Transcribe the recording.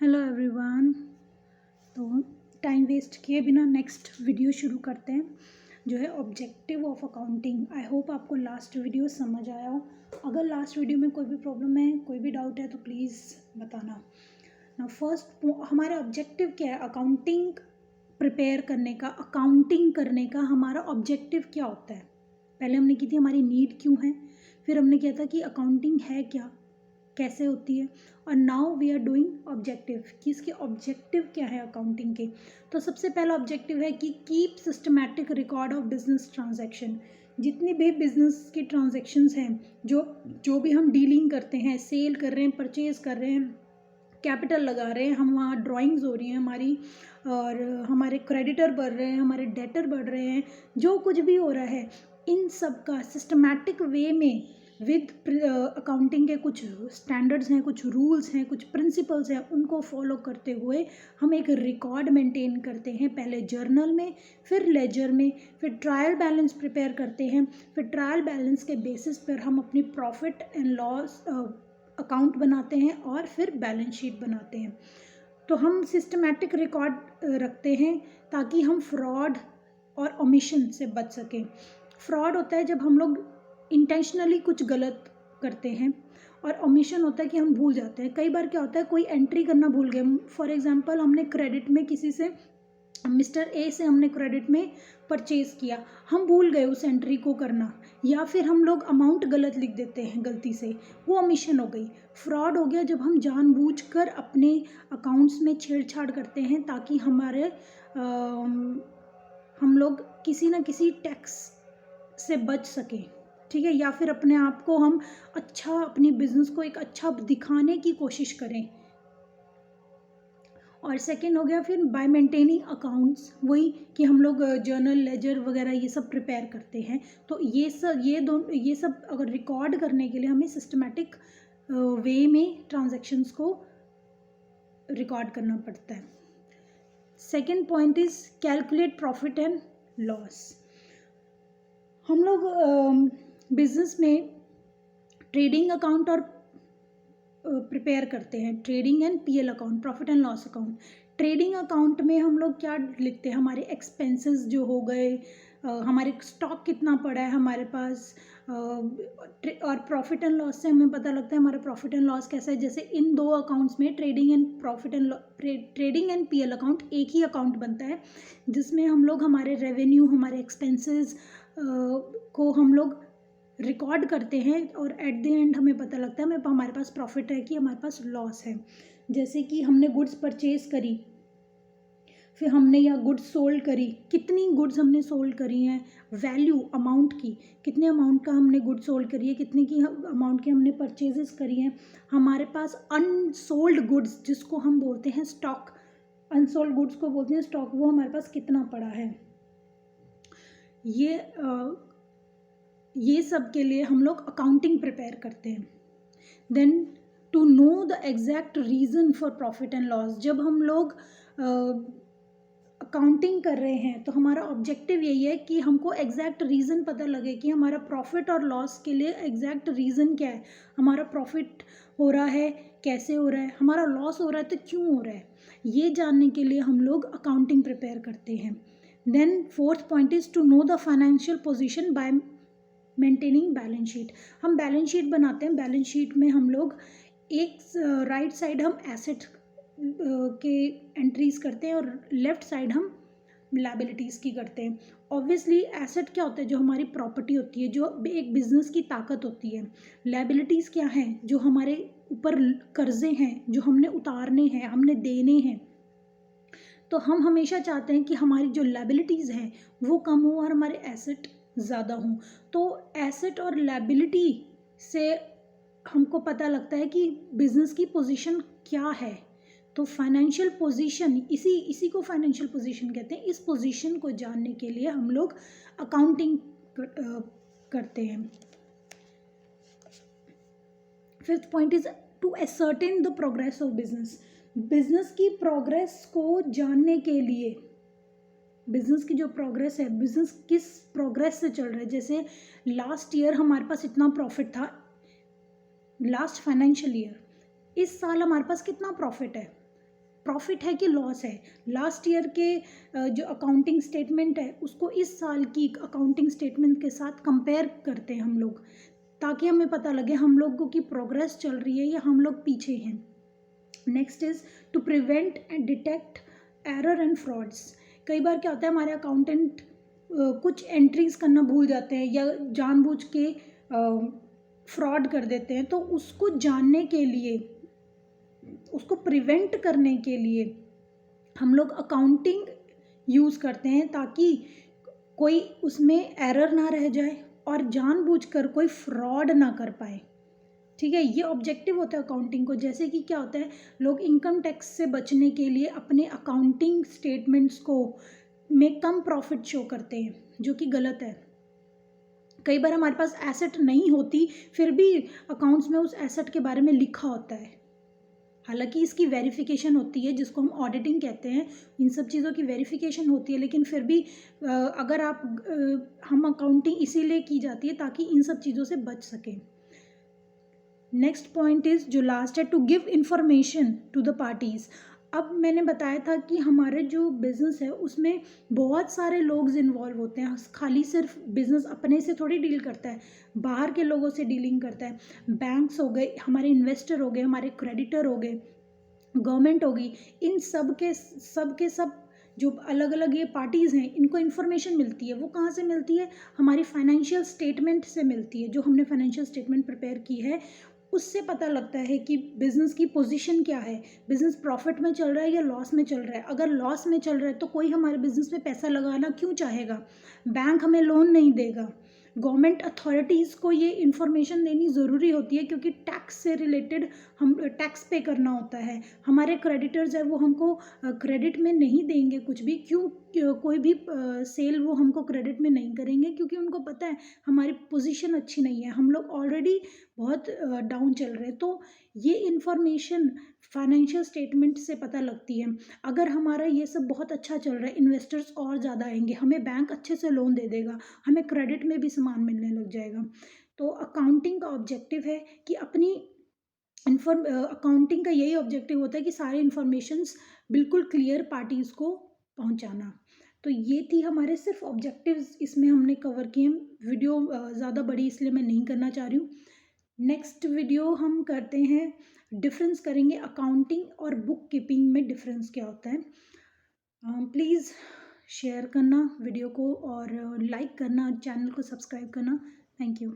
Hello everyone. तो time waste किए बिना नेक्स्ट वीडियो शुरू करते हैं, जो है objective of accounting. I hope आपको लास्ट वीडियो समझ आया हो। अगर लास्ट वीडियो में कोई भी प्रॉब्लम है, कोई भी डाउट है तो प्लीज़ बताना। ना फर्स्ट हमारा ऑब्जेक्टिव क्या है अकाउंटिंग प्रिपेयर करने का, अकाउंटिंग करने का हमारा ऑब्जेक्टिव क्या होता है। पहले हमने की थी हमारी नीड क्यों है, फिर हमने किया था कि अकाउंटिंग है क्या, कैसे होती है, और now we are doing objective कि इसके ऑब्जेक्टिव क्या है अकाउंटिंग के। तो सबसे पहला ऑब्जेक्टिव है कि keep systematic record of business transaction. जितनी भी बिजनेस की ट्रांजैक्शंस हैं, जो भी हम डीलिंग करते हैं, सेल कर रहे हैं, परचेज कर रहे हैं, कैपिटल लगा रहे हैं, हम वहाँ ड्राइंग्स हो रही हैं हमारी, और हमारे क्रेडिटर बढ़ रहे हैं, हमारे डेटर बढ़ रहे हैं, जो कुछ भी हो रहा है इन सब का सिस्टमैटिक वे में विद अकाउंटिंग के कुछ स्टैंडर्ड्स हैं, कुछ रूल्स हैं, कुछ प्रिंसिपल्स हैं, उनको फॉलो करते हुए हम एक रिकॉर्ड मेंटेन करते हैं। पहले जर्नल में, फिर लेजर में, फिर ट्रायल बैलेंस प्रिपेयर करते हैं। फिर ट्रायल बैलेंस के बेसिस पर हम अपनी प्रॉफिट एंड लॉस अकाउंट बनाते हैं और फिर बैलेंस शीट बनाते हैं। तो हम सिस्टमैटिक रिकॉर्ड रखते हैं ताकि हम फ्रॉड और ओमिशन से बच सकें। फ्रॉड होता है जब हम लोग इंटेंशनली कुछ गलत करते हैं, और ओमिशन होता है कि हम भूल जाते हैं। कई बार क्या होता है, कोई एंट्री करना भूल गए। फॉर एग्जांपल हमने क्रेडिट में किसी से, मिस्टर ए से हमने क्रेडिट में परचेज़ किया, हम भूल गए उस एंट्री को करना, या फिर हम लोग अमाउंट गलत लिख देते हैं गलती से, वो ओमिशन हो गई। फ्रॉड हो गया जब हम जानबूझकर अपने अकाउंट्स में छेड़छाड़ करते हैं ताकि हम लोग किसी ना किसी टैक्स से बच सकें, ठीक है, या फिर अपने आप को हम अच्छा, अपनी बिजनेस को एक अच्छा दिखाने की कोशिश करें। और सेकेंड हो गया फिर बाय मेंटेनिंग अकाउंट्स, वही कि हम लोग जर्नल, लेजर वगैरह ये सब प्रिपेयर करते हैं। तो ये सब अगर रिकॉर्ड करने के लिए हमें सिस्टमैटिक वे में ट्रांजैक्शंस को रिकॉर्ड करना पड़ता है। Second point is calculate profit and loss. हम लोग बिजनेस में ट्रेडिंग अकाउंट और प्रिपेयर करते हैं, trading and PL account, profit and loss account. Trading account में हम लोग क्या लिखते हैं, हमारे एक्सपेंसेस जो हो गए, हमारे स्टॉक कितना पड़ा है हमारे पास, और प्रॉफिट एंड लॉस से हमें पता लगता है हमारा प्रॉफिट एंड लॉस कैसा है। जैसे इन दो अकाउंट्स में ट्रेडिंग एंड पीएल अकाउंट एक ही अकाउंट बनता है, जिसमें हम लोग हमारे रेवेन्यू, हमारे एक्सपेंसेस को हम लोग रिकॉर्ड करते हैं, और एट द एंड हमें पता लगता है हमारे पास प्रॉफिट है कि हमारे पास लॉस है। जैसे कि हमने गुड्स परचेज करी, फिर हमने या गुड्स सोल्ड करी, कितनी गुड्स हमने सोल्ड करी हैं, वैल्यू अमाउंट की, कितने अमाउंट का हमने गुड्स सोल्ड करी है, कितने की अमाउंट की हमने परचेजेस करी हैं। हमारे पास अनसोल्ड गुड्स, जिसको हम बोलते हैं स्टॉक, अनसोल्ड गुड्स को बोलते हैं स्टॉक, वो हमारे पास कितना पड़ा है। ये सब के लिए हम लोग अकाउंटिंग प्रिपेयर करते हैं। Then to know the exact reason for profit and loss. जब हम लोग अकाउंटिंग कर रहे हैं तो हमारा ऑब्जेक्टिव यही है कि हमको एग्जैक्ट रीज़न पता लगे कि हमारा प्रॉफिट और लॉस के लिए एग्जैक्ट रीज़न क्या है। हमारा प्रॉफिट हो रहा है, कैसे हो रहा है, हमारा लॉस हो रहा है तो क्यों हो रहा है, ये जानने के लिए हम लोग अकाउंटिंग प्रिपेयर करते हैं। Then fourth point is to know the financial position by maintaining balance sheet. हम बैलेंस शीट बनाते हैं, बैलेंस शीट में हम लोग एक राइट साइड हम एसेट के एंट्रीज करते हैं और लेफ्ट साइड हम लायबिलिटीज़ की करते हैं। ऑब्वियसली एसेट क्या होता है, जो हमारी प्रॉपर्टी होती है, जो एक बिजनेस की ताकत होती है। लायबिलिटीज़ क्या हैं, जो हमारे ऊपर कर्जे हैं, जो हमने उतारने हैं, हमने देने हैं। तो हम हमेशा चाहते हैं कि हमारी जो लायबिलिटीज़ हैं वो कम हो और हमारे एसेट ज़्यादा हों। तो एसेट और लायबिलिटी से हमको पता लगता है कि बिज़नेस की पोजीशन क्या है। तो फाइनेंशियल पोजीशन, इसी को फाइनेंशियल पोजीशन कहते हैं। इस पोजीशन को जानने के लिए हम लोग अकाउंटिंग करते हैं। Fifth point is to ascertain the progress of business. Business की प्रोग्रेस को जानने के लिए, बिजनेस की जो प्रोग्रेस है, बिजनेस किस प्रोग्रेस से चल रहा है। जैसे लास्ट ईयर हमारे पास इतना प्रॉफिट था, लास्ट फाइनेंशियल ईयर, इस साल हमारे पास कितना प्रॉफिट है, प्रॉफिट है कि लॉस है। लास्ट ईयर के जो अकाउंटिंग स्टेटमेंट है उसको इस साल की अकाउंटिंग स्टेटमेंट के साथ कंपेयर करते हैं हम लोग, ताकि हमें पता लगे हम लोगों की प्रोग्रेस चल रही है या हम लोग पीछे हैं। Next is to prevent and detect error and frauds. कई बार क्या होता है, हमारे अकाउंटेंट कुछ एंट्रीज करना भूल जाते हैं या जानबूझ के फ्रॉड कर देते हैं, तो उसको जानने के लिए, उसको प्रिवेंट करने के लिए हम लोग अकाउंटिंग यूज़ करते हैं, ताकि कोई उसमें एरर ना रह जाए और जानबूझकर कोई फ्रॉड ना कर पाए। ठीक है, ये ऑब्जेक्टिव होता है अकाउंटिंग को। जैसे कि क्या होता है, लोग इनकम टैक्स से बचने के लिए अपने अकाउंटिंग स्टेटमेंट्स को में कम प्रॉफिट शो करते हैं, जो कि गलत है। कई बार हमारे पास एसेट नहीं होती, फिर भी अकाउंट्स में उस एसेट के बारे में लिखा होता है। हालांकि इसकी वेरिफिकेशन होती है, जिसको हम ऑडिटिंग कहते हैं, इन सब चीज़ों की वेरिफिकेशन होती है, लेकिन फिर भी अगर आप हम अकाउंटिंग इसीलिए की जाती है ताकि इन सब चीज़ों से बच सकें। नेक्स्ट पॉइंट इज़ जो लास्ट है, to give information to the parties. अब मैंने बताया था कि हमारे जो बिज़नेस है उसमें बहुत सारे लोग इन्वॉल्व होते हैं, खाली सिर्फ बिज़नेस अपने से थोड़ी डील करता है, बाहर के लोगों से डीलिंग करता है। बैंक्स हो गए, हमारे इन्वेस्टर हो गए, हमारे क्रेडिटर हो गए, गवर्नमेंट होगी, इन सब के सब जो अलग अलग ये पार्टीज़ हैं, इनको इन्फॉर्मेशन मिलती है। वो कहाँ से मिलती है? हमारी फाइनेंशियल स्टेटमेंट से मिलती है। जो हमने फाइनेंशियल स्टेटमेंट प्रिपेयर की है उससे पता लगता है कि बिज़नेस की पोजीशन क्या है, बिज़नेस प्रॉफिट में चल रहा है या लॉस में चल रहा है। अगर लॉस में चल रहा है तो कोई हमारे बिज़नेस में पैसा लगाना क्यों चाहेगा? बैंक हमें लोन नहीं देगा। गवर्नमेंट अथॉरिटीज़ को ये इन्फॉर्मेशन देनी ज़रूरी होती है, क्योंकि टैक्स से रिलेटेड हम टैक्स पे करना होता है। हमारे क्रेडिटर्स है वो हमको क्रेडिट में नहीं देंगे कुछ भी, कोई भी सेल वो हमको क्रेडिट में नहीं करेंगे, क्योंकि उनको पता है हमारी पोजीशन अच्छी नहीं है, हम लोग ऑलरेडी बहुत डाउन चल रहे हैं। तो ये इन्फॉर्मेशन फाइनेंशियल स्टेटमेंट से पता लगती है। अगर हमारा ये सब बहुत अच्छा चल रहा है, इन्वेस्टर्स और ज़्यादा आएंगे, हमें बैंक अच्छे से लोन दे देगा, हमें क्रेडिट में भी सामान मिलने लग जाएगा। तो अकाउंटिंग का ऑब्जेक्टिव है कि अपनी अकाउंटिंग का यही ऑब्जेक्टिव होता है कि सारे इन्फॉर्मेशंस बिल्कुल क्लियर पार्टीज़ को पहुंचाना। तो ये थी हमारे सिर्फ ऑब्जेक्टिव्स, इसमें हमने कवर किए। वीडियो ज़्यादा बड़ी इसलिए मैं नहीं करना चाह रही हूँ। नेक्स्ट वीडियो हम करते हैं, डिफरेंस करेंगे अकाउंटिंग और बुक कीपिंग में डिफरेंस क्या होता है। प्लीज़ शेयर करना वीडियो को और लाइक करना, चैनल को सब्सक्राइब करना। Thank you.